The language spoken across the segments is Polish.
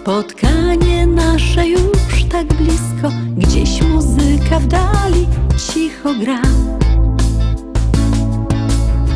Spotkanie nasze już tak blisko, gdzieś muzyka w dali cicho gra.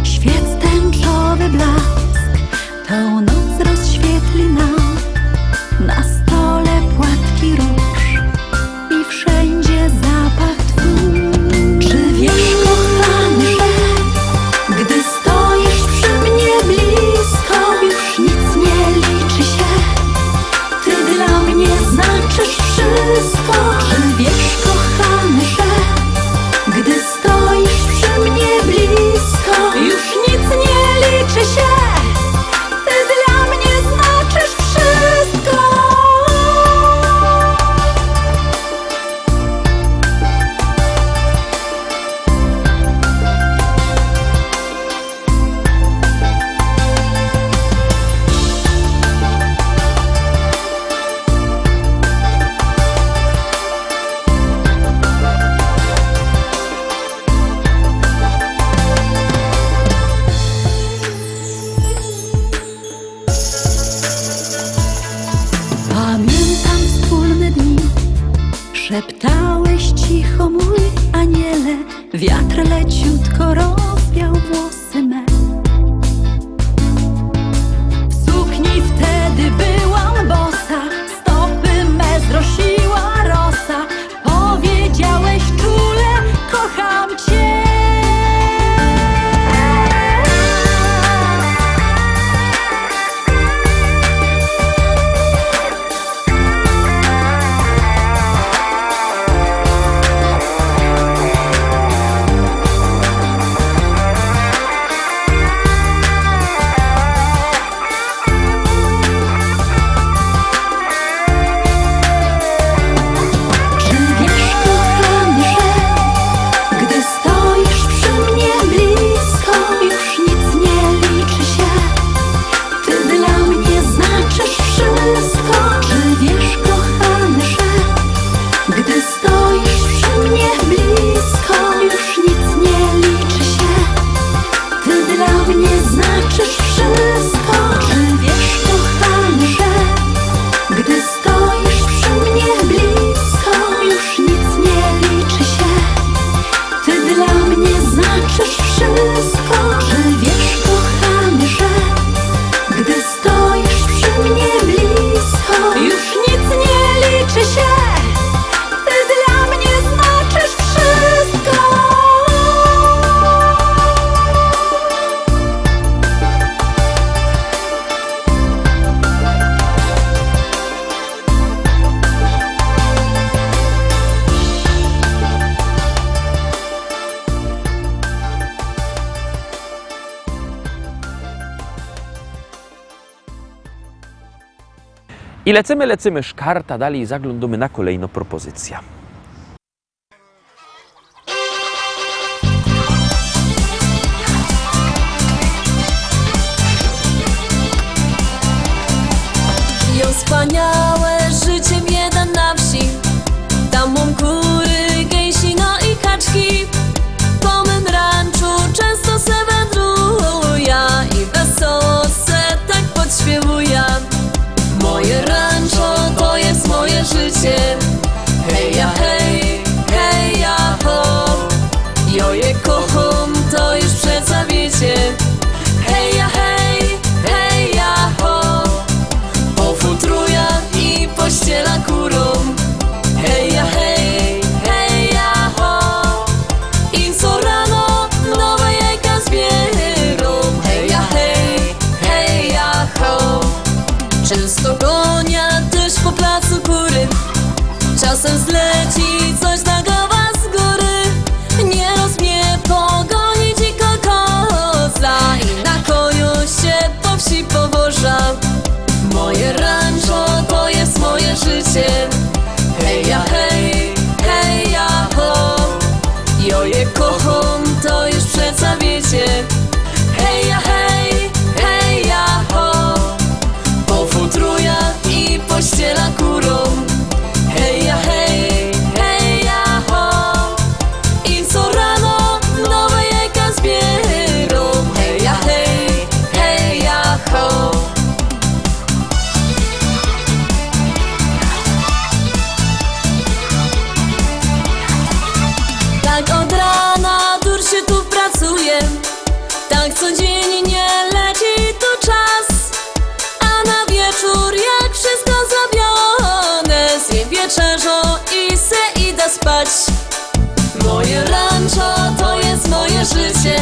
Świec tęczowy blask tą noc rozświetli nam. Na stole płatki róż i wszędzie zapach twój. Czy wiesz, kochany, że gdy stoisz przy mnie blisko, już nic nie liczy się? Ty dla mnie znaczysz wszystko. Czy wiesz, kochany, że gdy stoisz przy mnie blisko, już nic nie liczy się? Ty dla mnie znaczysz wszystko. Pamiętam wspólne dni, szeptałeś cicho, mój aniele. Wiatr leciutko rozwiał włosy me. W sukni wtedy byłam bosa, stopy me zrosiła rosa. Powiedziałeś czule, kocham cię. I lecimy, szkarta dalej i zaglądamy na kolejną propozycję. Jo wspaniałe życie jeden na wsi. Tam mam kury, gęsi, no i kaczki. Po mym ranczu często se wędruję i wesoło se tak podśpiewuję. Moje rancho to jest moje życie. Hej ja, hej ja, ho. Jo je kocham, to już przeca wiecie. Hej ja, hej ja, ho. Pofutruję moje życie.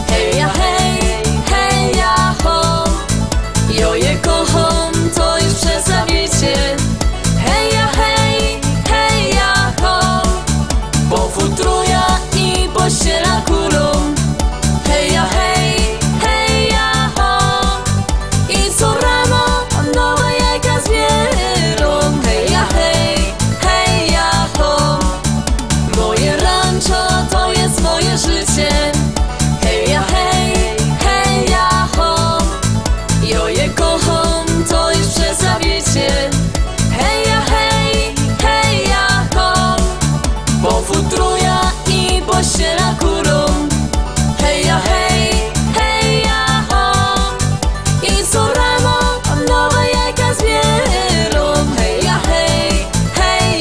Hej ja, hej ja, ho. Jo je kocham, to już przesawicie. Hej ja, ho. Bo futruja i pościela kulą. Hej ja, ho. I co rano nowe jajka zbierą. Hej ja, ho. Moje rancho to jest moje życie. Hej ja, ho. Jo je kocham, to już przesawicie. Hej ja, ho. Bo futruja i pościela kurą. Hej ja, ho. I co rano nowe jajka zbierą. Hej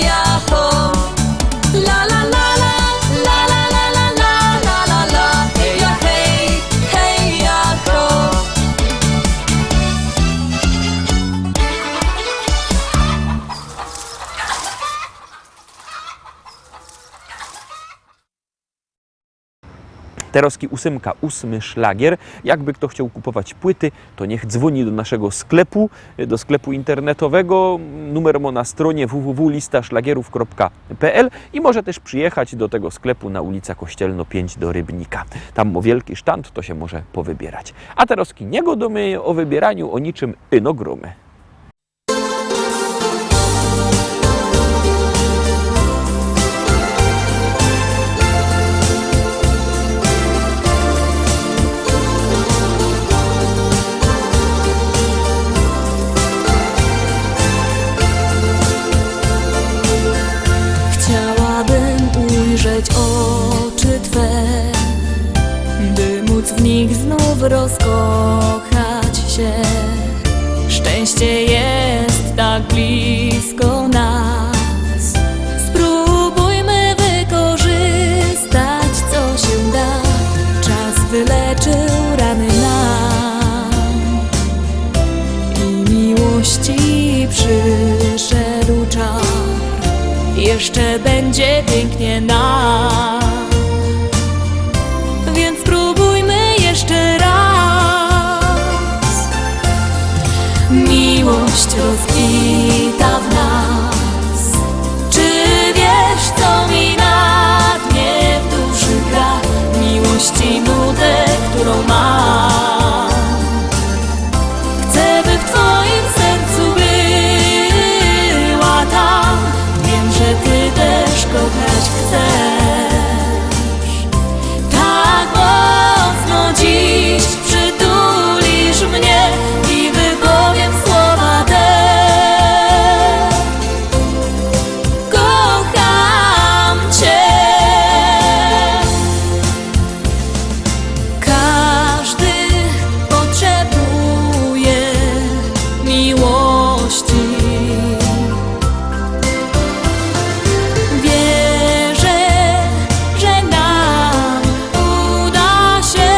ja, ho. La la la la, la la la la la la la la. Hej ja, ho. Teroski 8, 8 szlagier. Jakby kto chciał kupować płyty, to niech dzwoni do naszego sklepu, do sklepu internetowego. Numer ma na stronie www.listaszlagierów.pl i może też przyjechać do tego sklepu na ulica Kościelno 5 do Rybnika. Tam ma wielki sztand, to się może powybierać. A Teroski nie godomy o wybieraniu, o niczym ino gromy. Chciałabym ujrzeć oczy Twe, by móc w nich znów rozkochać się. Szczęście jest tak blisko nas. Spróbujmy wykorzystać, co się da. Czas wyleczył rany nam i miłości przyszedł czas. Jeszcze będzie pięknie nam, więc spróbujmy jeszcze raz. Miłość rozkwita w nas. Czy wiesz, co mi na dnie w duszy gra? Miłości nudę, którą mam. Chcę, by w Twoim sercu była tam. Wiem, że Ty też kochać chcesz. Tak mocno dziś przytulisz mnie i wypowiem słowa te. Kocham Cię. Każdy potrzebuje miłości. Wierzę, że nam uda się.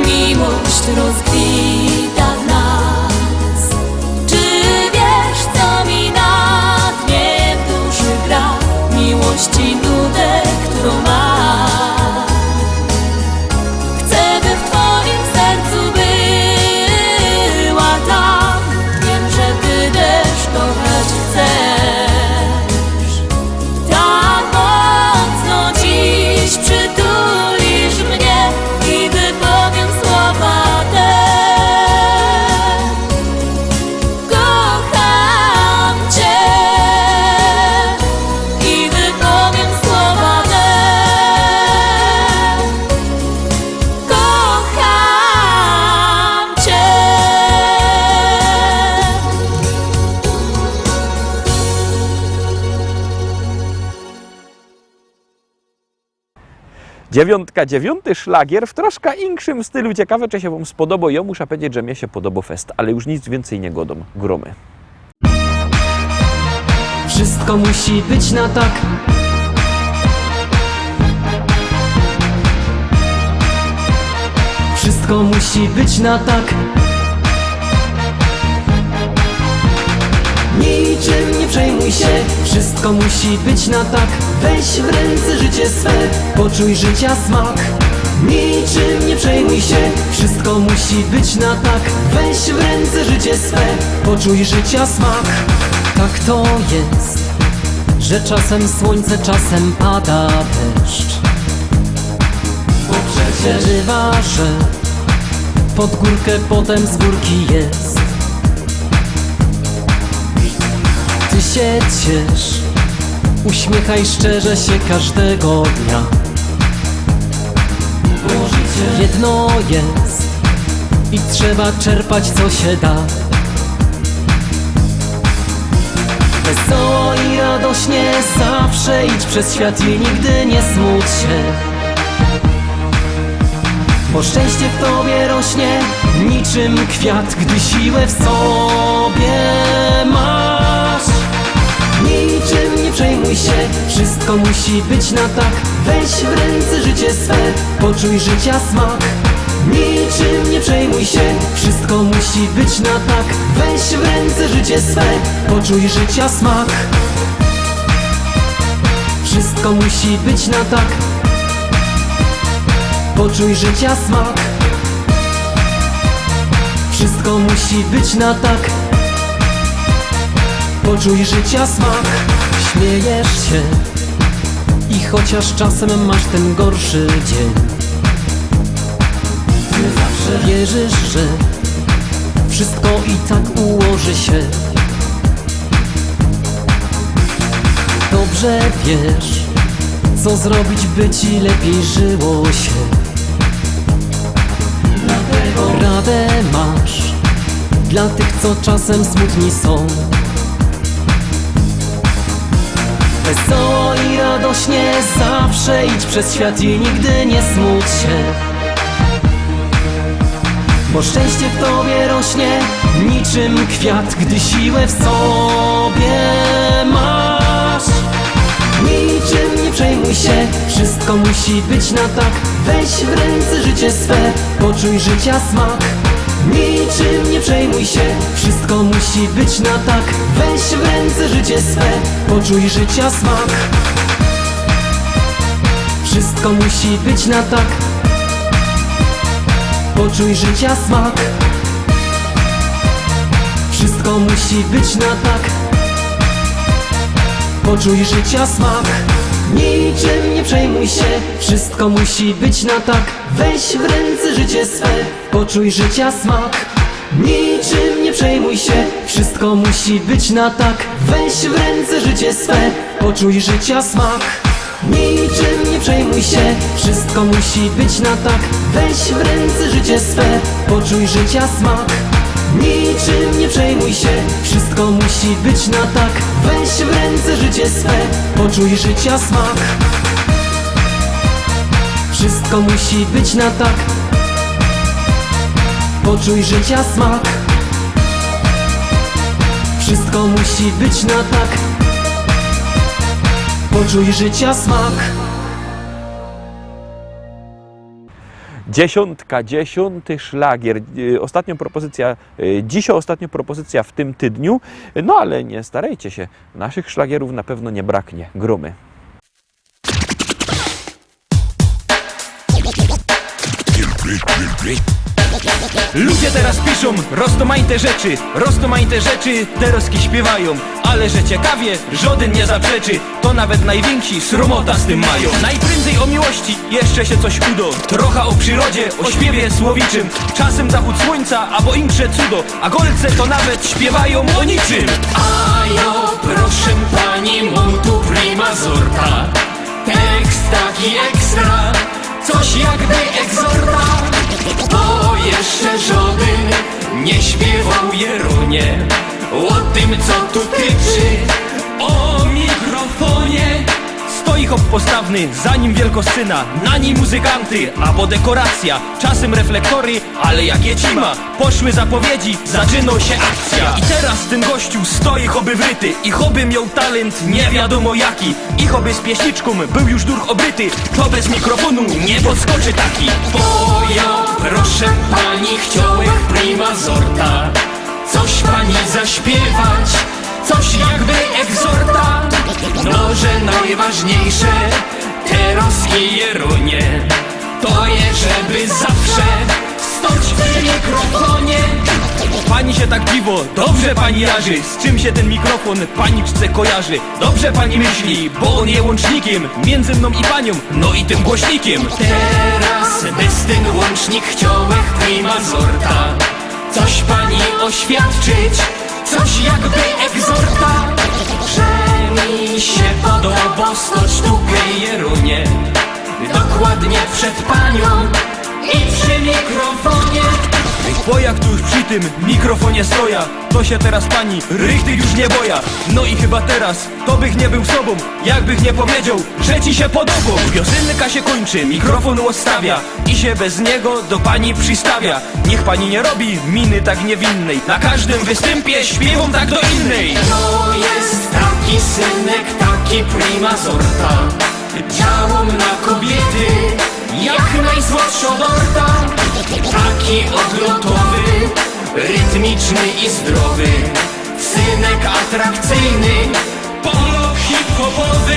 Miłość rozkwita w nas. Czy wiesz, co mi na dnie w duszy gra? Miłości nudę, którą mam. Chcę, by w Twoim sercu była tam. Wiem, że Ty też kochać chcesz. Tak mocno dziś przytulisz mnie i wypowiem słowa te. Kocham Cię i wypowiem słowa te. Kocham Cię. Dziewiątka, 9 szlagier w troszkę inkszym stylu. Ciekawe, czy się Wam spodoba. Ja muszę powiedzieć, że mnie się podoba fest, ale już nic więcej nie godom. Gromy. wszystko musi być na tak. Wszystko musi być na tak. Niczym nie przejmuj się, wszystko musi być na tak. Weź w ręce życie swe, poczuj życia smak. Niczym nie przejmuj się, wszystko musi być na tak. Weź w ręce życie swe, poczuj życia smak. Tak to jest, że czasem słońce, czasem pada deszcz. Bo przecież bywa, że pod górkę, potem z górki jest. Ty się ciesz, uśmiechaj szczerze się każdego dnia. Bo życie jedno jest i trzeba czerpać co się da. Wesoło i radośnie zawsze idź przez świat i nigdy nie smuć się. Bo szczęście w tobie rośnie niczym kwiat, gdy siłę w sobie masz. Niczym nie przejmuj się, wszystko musi być na tak. Weź w ręce życie swe, poczuj życia smak. Niczym nie przejmuj się, wszystko musi być na tak. Weź w ręce życie swe, poczuj życia smak. Wszystko musi być na tak. Poczuj życia smak. Wszystko musi być na tak. Poczuj życia smak. Śmiejesz się i chociaż czasem masz ten gorszy dzień, ty zawsze wierzysz, że wszystko i tak ułoży się. Dobrze wiesz, co zrobić, by ci lepiej żyło się. Dlatego radę masz dla tych, co czasem smutni są. Wesoło i radośnie zawsze idź przez świat i nigdy nie smuć się. Bo szczęście w tobie rośnie niczym kwiat, gdy siłę w sobie masz. Niczym nie przejmuj się, wszystko musi być na tak. Weź w ręce życie swe, poczuj życia smak. Niczym nie przejmuj się, wszystko musi być na tak. Weź w ręce życie swe, poczuj życia smak. Wszystko musi być na tak. Poczuj życia smak. Wszystko musi być na tak. Poczuj życia smak. Niczym nie przejmuj się, wszystko musi być na tak. Weź w ręce życie swe, poczuj życia smak. Niczym nie przejmuj się, wszystko musi być na tak. Weź w ręce życie swe, poczuj życia smak. Niczym nie przejmuj się, wszystko musi być na tak. Weź w ręce życie swe, poczuj życia smak. Niczym nie przejmuj się, wszystko musi być na tak. Weź w ręce życie swe, poczuj życia smak. Wszystko musi być na tak. Poczuj życia smak. Wszystko musi być na tak. Poczuj życia smak. Dziesiąty szlagier. Ostatnia propozycja dzisiaj, ostatnia propozycja w tym tygodniu. No ale nie starajcie się, naszych szlagierów na pewno nie braknie. Gromy. Ludzie teraz piszą rozmaite rzeczy, teroski śpiewają. Ale że ciekawie, żaden nie zaprzeczy, to nawet najwięksi sromota z tym mają. Najprędzej o miłości jeszcze się coś udo, trochę o przyrodzie, o śpiewie słowiczym. Czasem zachód słońca, albo insze cudo, a golce to nawet śpiewają o niczym. A jo, proszę pani, mam tu prima sorta. Tekst taki ekstra, coś jakby egzorta. Bo jeszcze żaden nie śpiewał Jeronie o tym, co tu tyczy. O mikrofonie stoi hip-hop postawny, za nim wielkoscyna, na nim muzykanty, albo dekoracja, czasem reflektory, ale jak jecima, poszły zapowiedzi, zaczynał się akcja. I teraz ten gościu stoi choby wryty, i choby miał talent nie wiadomo jaki, i choby z pieśniczką był już durch obryty, to bez mikrofonu nie podskoczy taki. Bojo, proszę pani, chciałem prima sorta. Coś pani zaśpiewać, coś jakby egzorta. No, że najważniejsze, teraz kierunie, to je, żeby zawsze stać przy mikrofonie. Pani się tak dziwo, dobrze pani raży, z czym się ten mikrofon paniczce kojarzy. Dobrze pani myśli, bo on je łącznikiem między mną i panią, no i tym głośnikiem. Teraz bez ten łącznik chciałem prima sorta. Coś pani oświadczyć, coś jakby egzorta. Że mi się podoba stać tu kierunie, dokładnie przed panią i przy mikrofonie. Bo jak tu już przy tym mikrofonie stoja, to się teraz pani rychty już nie boja. No i chyba teraz to bych nie był sobą, jakbych nie powiedział, że ci się podoba. Piosenka się kończy, mikrofon odstawia i się bez niego do pani przystawia. Niech pani nie robi miny tak niewinnej, na każdym występie śpiewam tak do innej. To jest taki synek, taki prima sorta. Działam na kobiety, jak najsłodsza dorta. Taki odlotowy, rytmiczny i zdrowy, synek atrakcyjny, Polo hip-hopowy.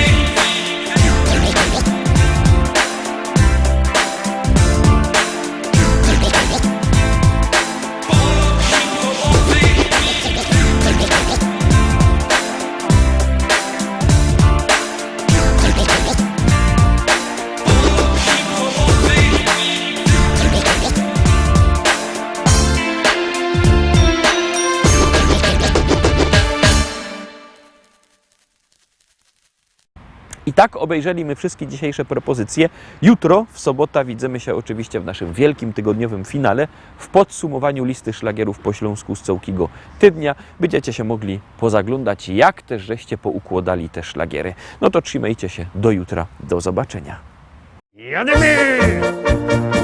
I tak obejrzeliśmy wszystkie dzisiejsze propozycje. Jutro, w sobotę, widzimy się oczywiście w naszym wielkim tygodniowym finale, w podsumowaniu listy szlagierów po śląsku z całkiego tydnia. Będziecie się mogli pozaglądać, jak też żeście poukładali te szlagiery. No to trzymajcie się do jutra. Do zobaczenia. Jademy!